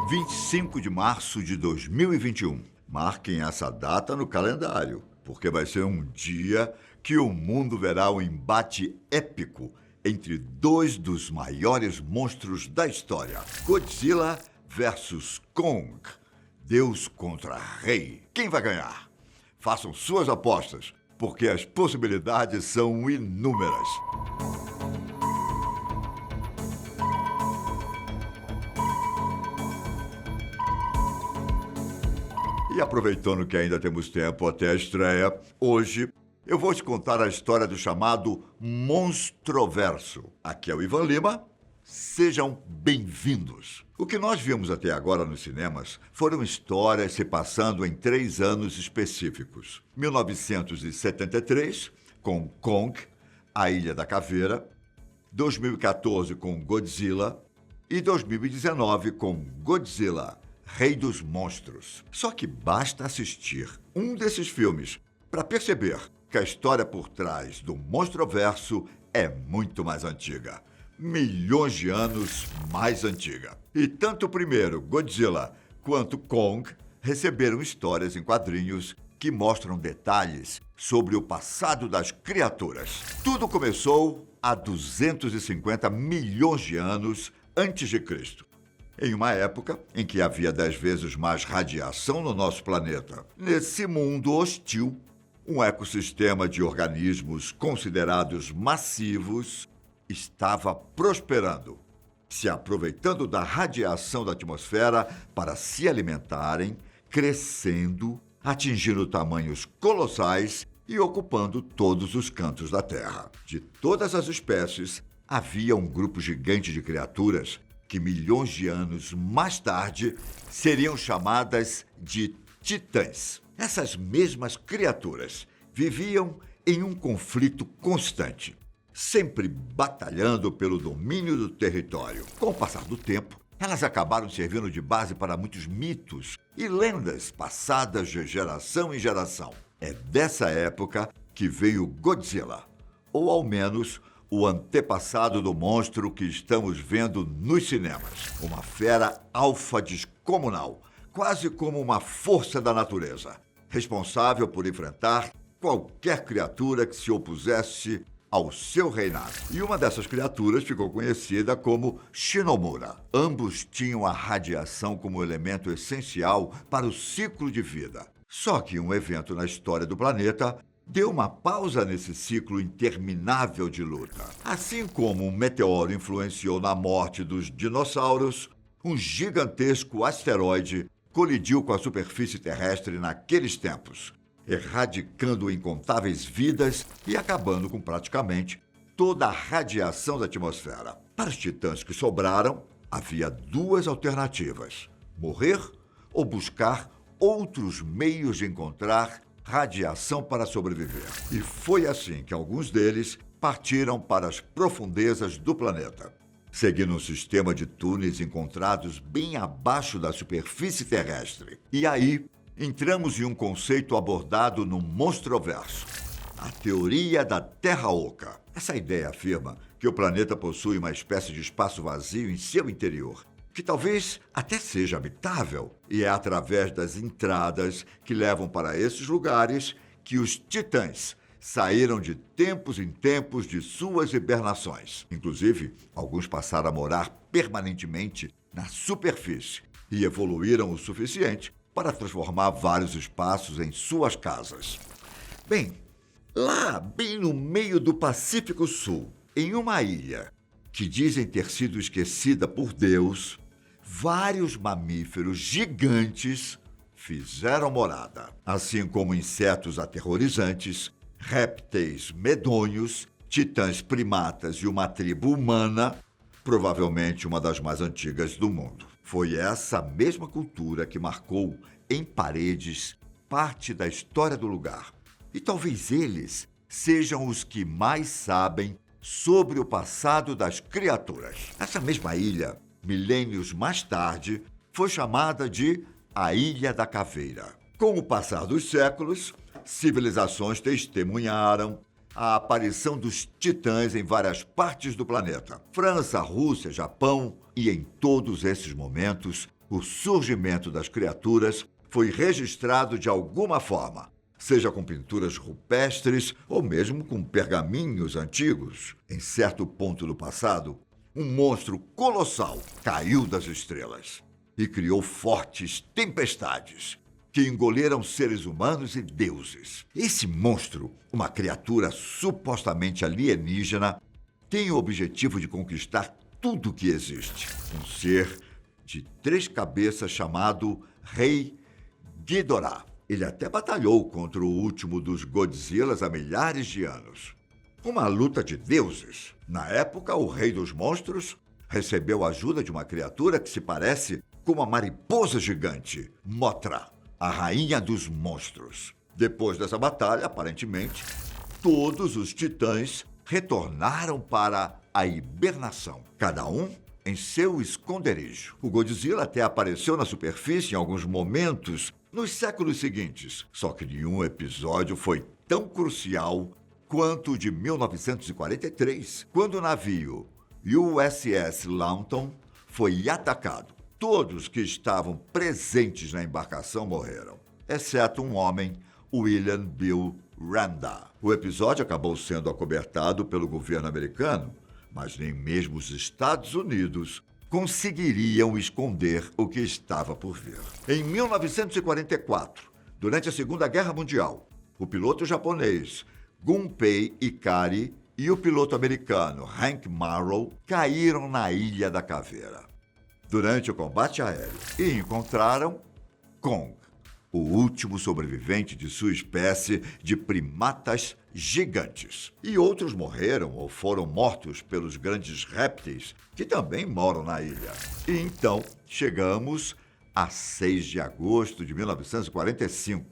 25 de março de 2021. Marquem essa data no calendário, porque vai ser um dia que o mundo verá um embate épico entre dois dos maiores monstros da história: Godzilla versus Kong. Deus contra Rei. Quem vai ganhar? Façam suas apostas, porque as possibilidades são inúmeras. E aproveitando que ainda temos tempo até a estreia, hoje eu vou te contar a história do chamado Monstroverso. Aqui é o Ivan Lima. Sejam bem-vindos. O que nós vimos até agora nos cinemas foram histórias se passando em 3 anos específicos. 1973, com Kong, A Ilha da Caveira, 2014 com Godzilla e 2019 com Godzilla, Rei dos Monstros. Só que basta assistir um desses filmes para perceber que a história por trás do Monstroverso é muito mais antiga. Milhões de anos mais antiga. E tanto o primeiro, Godzilla, quanto Kong receberam histórias em quadrinhos que mostram detalhes sobre o passado das criaturas. Tudo começou há 250 milhões de anos antes de Cristo, em uma época em que havia 10 vezes mais radiação no nosso planeta. Nesse mundo hostil, um ecossistema de organismos considerados massivos estava prosperando, se aproveitando da radiação da atmosfera para se alimentarem, crescendo, atingindo tamanhos colossais e ocupando todos os cantos da Terra. De todas as espécies, havia um grupo gigante de criaturas que milhões de anos mais tarde seriam chamadas de titãs. Essas mesmas criaturas viviam em um conflito constante, sempre batalhando pelo domínio do território. Com o passar do tempo, elas acabaram servindo de base para muitos mitos e lendas passadas de geração em geração. É dessa época que veio Godzilla, ou ao menos o antepassado do monstro que estamos vendo nos cinemas. Uma fera alfa descomunal, quase como uma força da natureza, responsável por enfrentar qualquer criatura que se opusesse ao seu reinado. E uma dessas criaturas ficou conhecida como Shinomura. Ambos tinham a radiação como elemento essencial para o ciclo de vida. Só que um evento na história do planeta deu uma pausa nesse ciclo interminável de luta. Assim como um meteoro influenciou na morte dos dinossauros, um gigantesco asteroide colidiu com a superfície terrestre naqueles tempos, erradicando incontáveis vidas e acabando com praticamente toda a radiação da atmosfera. Para os titãs que sobraram, havia 2 alternativas: morrer ou buscar outros meios de encontrar radiação para sobreviver. E foi assim que alguns deles partiram para as profundezas do planeta, seguindo um sistema de túneis encontrados bem abaixo da superfície terrestre. E aí entramos em um conceito abordado no Monstroverso: a teoria da Terra Oca. Essa ideia afirma que o planeta possui uma espécie de espaço vazio em seu interior, que talvez até seja habitável, e é através das entradas que levam para esses lugares que os titãs saíram de tempos em tempos de suas hibernações. Inclusive, alguns passaram a morar permanentemente na superfície e evoluíram o suficiente para transformar vários espaços em suas casas. Bem, lá bem no meio do Pacífico Sul, em uma ilha que dizem ter sido esquecida por Deus, vários mamíferos gigantes fizeram morada, assim como insetos aterrorizantes, répteis medonhos, titãs primatas e uma tribo humana, provavelmente uma das mais antigas do mundo. Foi essa mesma cultura que marcou em paredes parte da história do lugar. E talvez eles sejam os que mais sabem sobre o passado das criaturas. Essa mesma ilha, milênios mais tarde, foi chamada de a Ilha da Caveira. Com o passar dos séculos, civilizações testemunharam a aparição dos titãs em várias partes do planeta. França, Rússia, Japão, e em todos esses momentos, o surgimento das criaturas foi registrado de alguma forma, seja com pinturas rupestres ou mesmo com pergaminhos antigos. Em certo ponto do passado, um monstro colossal caiu das estrelas e criou fortes tempestades que engoliram seres humanos e deuses. Esse monstro, uma criatura supostamente alienígena, tem o objetivo de conquistar tudo que existe. Um ser de 3 cabeças chamado Rei Ghidorah. Ele até batalhou contra o último dos Godzillas há milhares de anos. Uma luta de deuses. Na época, o Rei dos Monstros recebeu a ajuda de uma criatura que se parece com uma mariposa gigante, Mothra, a rainha dos monstros. Depois dessa batalha, aparentemente, todos os titãs retornaram para a hibernação, cada um em seu esconderijo. O Godzilla até apareceu na superfície em alguns momentos nos séculos seguintes, só que nenhum episódio foi tão crucial quanto o de 1943, quando o navio USS Launton foi atacado. Todos que estavam presentes na embarcação morreram, exceto um homem, William Bill Randa. O episódio acabou sendo acobertado pelo governo americano, mas nem mesmo os Estados Unidos conseguiriam esconder o que estava por vir. Em 1944, durante a Segunda Guerra Mundial, o piloto japonês Gunpei Ikari e o piloto americano Hank Marrow caíram na Ilha da Caveira durante o combate aéreo e encontraram Kong, o último sobrevivente de sua espécie de primatas gigantes. E outros morreram ou foram mortos pelos grandes répteis que também moram na ilha. E então chegamos a 6 de agosto de 1945,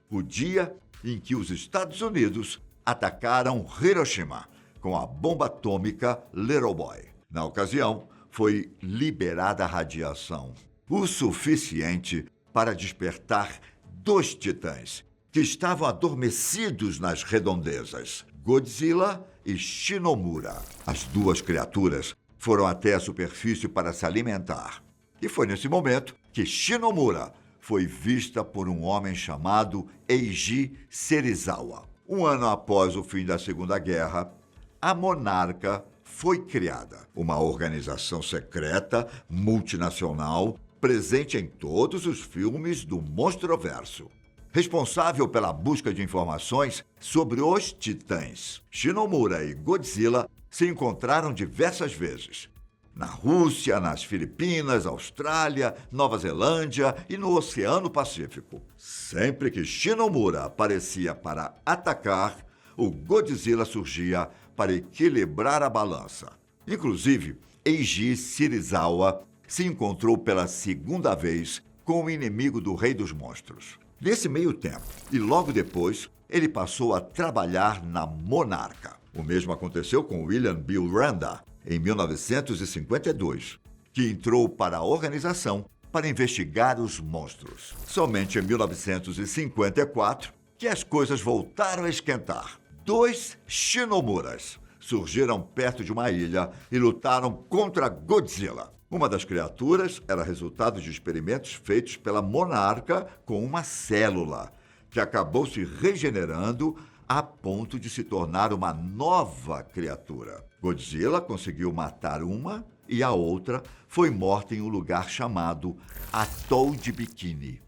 o dia em que os Estados Unidos atacaram Hiroshima com a bomba atômica Little Boy. Na ocasião, foi liberada radiação, o suficiente para despertar 2 titãs que estavam adormecidos nas redondezas, Godzilla e Shinomura. As 2 criaturas foram até a superfície para se alimentar. E foi nesse momento que Shinomura foi vista por um homem chamado Eiji Serizawa. Um ano após o fim da Segunda Guerra, a Monarca foi criada, uma organização secreta multinacional presente em todos os filmes do Monstroverso, responsável pela busca de informações sobre os titãs. Shinomura e Godzilla se encontraram diversas vezes, na Rússia, nas Filipinas, Austrália, Nova Zelândia e no Oceano Pacífico. Sempre que Shinomura aparecia para atacar, o Godzilla surgia para equilibrar a balança. Inclusive, Eiji Serizawa se encontrou pela 2ª vez com o inimigo do Rei dos Monstros. Nesse meio tempo, e logo depois, ele passou a trabalhar na Monarca. O mesmo aconteceu com William Bill Randa, em 1952, que entrou para a organização para investigar os monstros. Somente em 1954 que as coisas voltaram a esquentar. 2 Shinomuras surgiram perto de uma ilha e lutaram contra Godzilla. Uma das criaturas era resultado de experimentos feitos pela Monarca com uma célula, que acabou se regenerando a ponto de se tornar uma nova criatura. Godzilla conseguiu matar uma e a outra foi morta em um lugar chamado Atol de Bikini,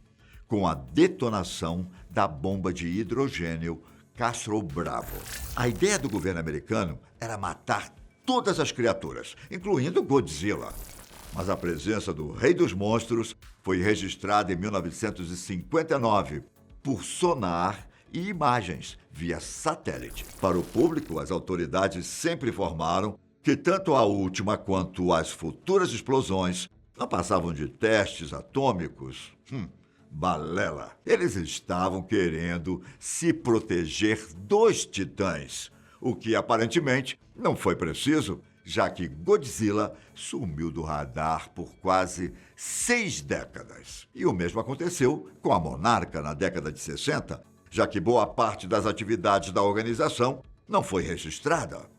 com a detonação da bomba de hidrogênio Castro Bravo. A ideia do governo americano era matar todas as criaturas, incluindo Godzilla. Mas a presença do Rei dos Monstros foi registrada em 1959 por sonar e imagens via satélite. Para o público, as autoridades sempre informaram que tanto a última quanto as futuras explosões não passavam de testes atômicos. Balela. Eles estavam querendo se proteger dos titãs, o que aparentemente não foi preciso, já que Godzilla sumiu do radar por quase 6 décadas. E o mesmo aconteceu com a Monarca na década de 60, já que boa parte das atividades da organização não foi registrada.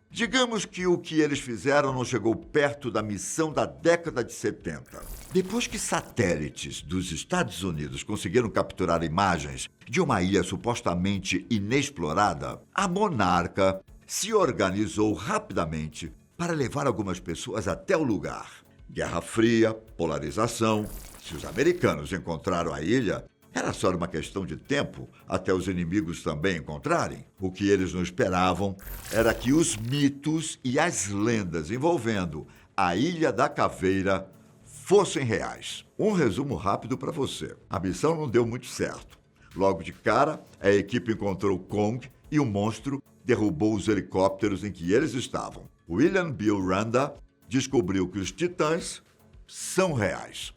Digamos que o que eles fizeram não chegou perto da missão da década de 70. Depois que satélites dos Estados Unidos conseguiram capturar imagens de uma ilha supostamente inexplorada, a Monarca se organizou rapidamente para levar algumas pessoas até o lugar. Guerra Fria, polarização. Se os americanos encontraram a ilha, era só uma questão de tempo até os inimigos também encontrarem. O que eles não esperavam era que os mitos e as lendas envolvendo a Ilha da Caveira fossem reais. Um resumo rápido para você. A missão não deu muito certo. Logo de cara, a equipe encontrou Kong e o monstro derrubou os helicópteros em que eles estavam. William Bill Randa descobriu que os titãs são reais,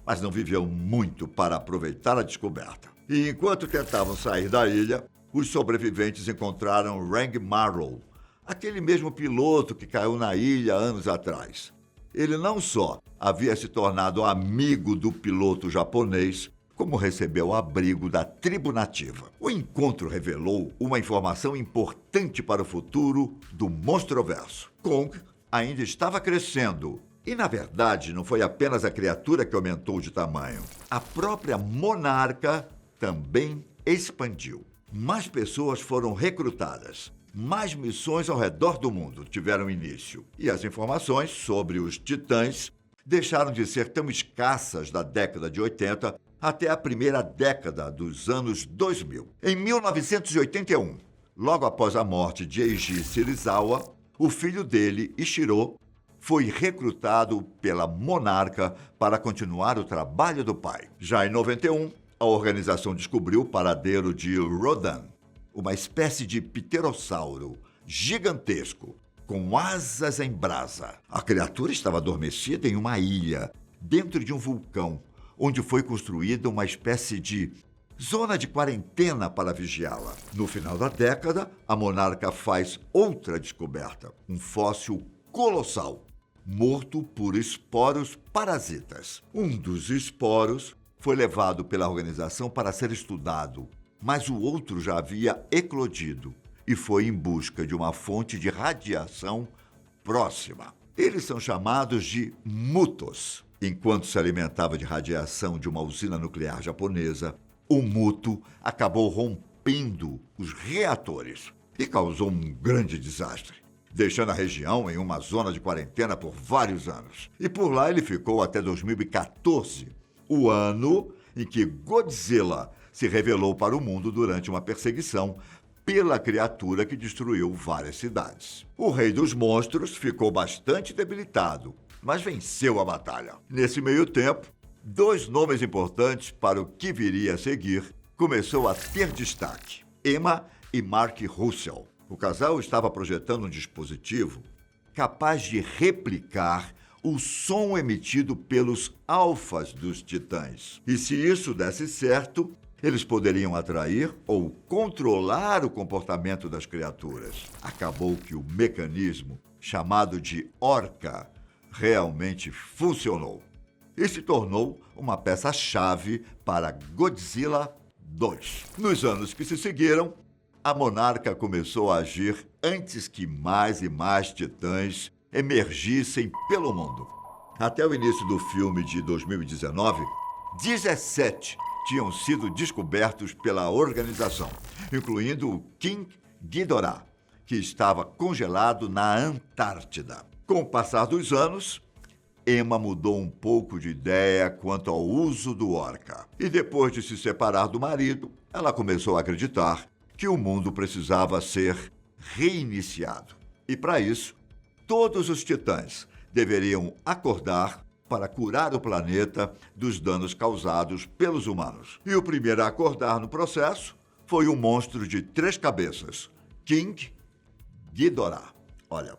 mas não viveu muito para aproveitar a descoberta. E enquanto tentavam sair da ilha, os sobreviventes encontraram Rang Marrow, aquele mesmo piloto que caiu na ilha anos atrás. Ele não só havia se tornado amigo do piloto japonês, como recebeu o abrigo da tribo nativa. O encontro revelou uma informação importante para o futuro do Monstroverso. Kong ainda estava crescendo. E, na verdade, não foi apenas a criatura que aumentou de tamanho. A própria Monarca também expandiu. Mais pessoas foram recrutadas. Mais missões ao redor do mundo tiveram início. E as informações sobre os titãs deixaram de ser tão escassas da década de 80 até a primeira década dos anos 2000. Em 1981, logo após a morte de Eiji Serizawa, o filho dele, Ichiro, foi recrutado pela Monarca para continuar o trabalho do pai. Já em 91, a organização descobriu o paradeiro de Rodan, uma espécie de pterossauro gigantesco, com asas em brasa. A criatura estava adormecida em uma ilha, dentro de um vulcão, onde foi construída uma espécie de zona de quarentena para vigiá-la. No final da década, a Monarca faz outra descoberta, um fóssil colossal, morto por esporos parasitas. Um dos esporos foi levado pela organização para ser estudado, mas o outro já havia eclodido e foi em busca de uma fonte de radiação próxima. Eles são chamados de Mutos. Enquanto se alimentava de radiação de uma usina nuclear japonesa, o Muto acabou rompendo os reatores e causou um grande desastre, deixando a região em uma zona de quarentena por vários anos. E por lá ele ficou até 2014, o ano em que Godzilla se revelou para o mundo durante uma perseguição pela criatura que destruiu várias cidades. O Rei dos Monstros ficou bastante debilitado, mas venceu a batalha. Nesse meio tempo, dois nomes importantes para o que viria a seguir começou a ter destaque: Emma e Mark Russell. O casal estava projetando um dispositivo capaz de replicar o som emitido pelos alfas dos titãs. E se isso desse certo, eles poderiam atrair ou controlar o comportamento das criaturas. Acabou que o mecanismo, chamado de Orca, realmente funcionou e se tornou uma peça-chave para Godzilla 2. Nos anos que se seguiram, a Monarca começou a agir antes que mais e mais titãs emergissem pelo mundo. Até o início do filme de 2019, 17 tinham sido descobertos pela organização, incluindo o King Ghidorah, que estava congelado na Antártida. Com o passar dos anos, Emma mudou um pouco de ideia quanto ao uso do Orca. E depois de se separar do marido, ela começou a acreditar que o mundo precisava ser reiniciado. E para isso, todos os titãs deveriam acordar para curar o planeta dos danos causados pelos humanos. E o primeiro a acordar no processo foi o monstro de 3 cabeças, King Ghidorah. Olha,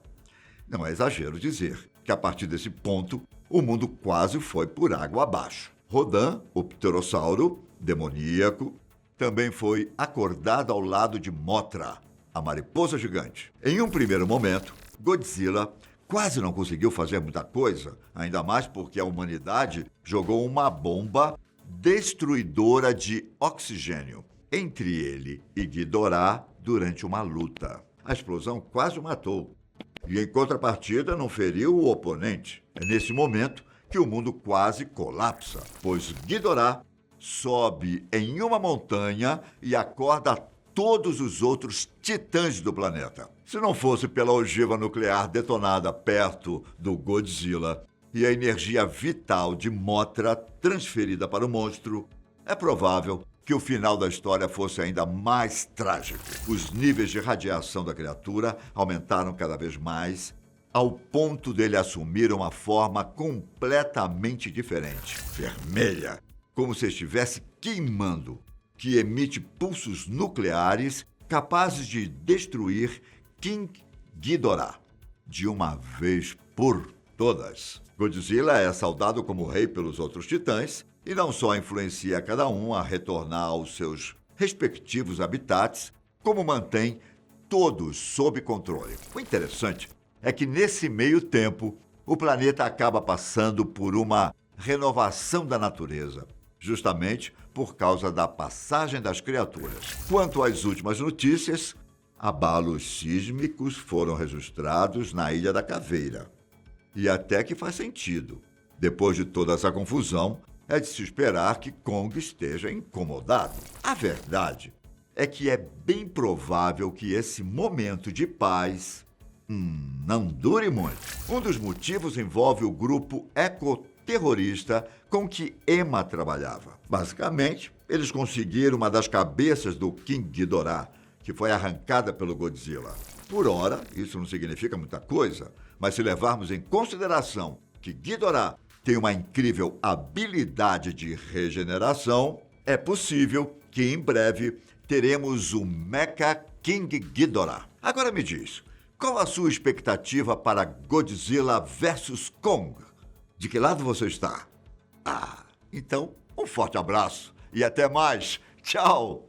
não é exagero dizer que a partir desse ponto o mundo quase foi por água abaixo. Rodan, o pterossauro demoníaco, também foi acordado ao lado de Mothra, a mariposa gigante. Em um primeiro momento, Godzilla quase não conseguiu fazer muita coisa, ainda mais porque a humanidade jogou uma bomba destruidora de oxigênio entre ele e Ghidorah durante uma luta. A explosão quase o matou. e, em contrapartida, não feriu o oponente. É nesse momento que o mundo quase colapsa, pois Ghidorah sobe em uma montanha e acorda todos os outros titãs do planeta. Se não fosse pela ogiva nuclear detonada perto do Godzilla e a energia vital de Mothra transferida para o monstro, é provável que o final da história fosse ainda mais trágico. Os níveis de radiação da criatura aumentaram cada vez mais, ao ponto dele assumir uma forma completamente diferente, vermelha, como se estivesse queimando, que emite pulsos nucleares capazes de destruir King Ghidorah de uma vez por todas. Godzilla é saudado como rei pelos outros titãs e não só influencia cada um a retornar aos seus respectivos habitats, como mantém todos sob controle. O interessante é que, nesse meio tempo, o planeta acaba passando por uma renovação da natureza, justamente por causa da passagem das criaturas. Quanto às últimas notícias, abalos sísmicos foram registrados na Ilha da Caveira. E até que faz sentido. Depois de toda essa confusão, é de se esperar que Kong esteja incomodado. A verdade é que é bem provável que esse momento de paz não dure muito. Um dos motivos envolve o grupo ecoterrorista com que Emma trabalhava. Basicamente, eles conseguiram uma das cabeças do King Ghidorah, que foi arrancada pelo Godzilla. Por ora, isso não significa muita coisa, mas se levarmos em consideração que Ghidorah tem uma incrível habilidade de regeneração, é possível que em breve teremos o Mecha King Ghidorah. Agora me diz, qual a sua expectativa para Godzilla vs Kong? De que lado você está? Então, um forte abraço e até mais. Tchau!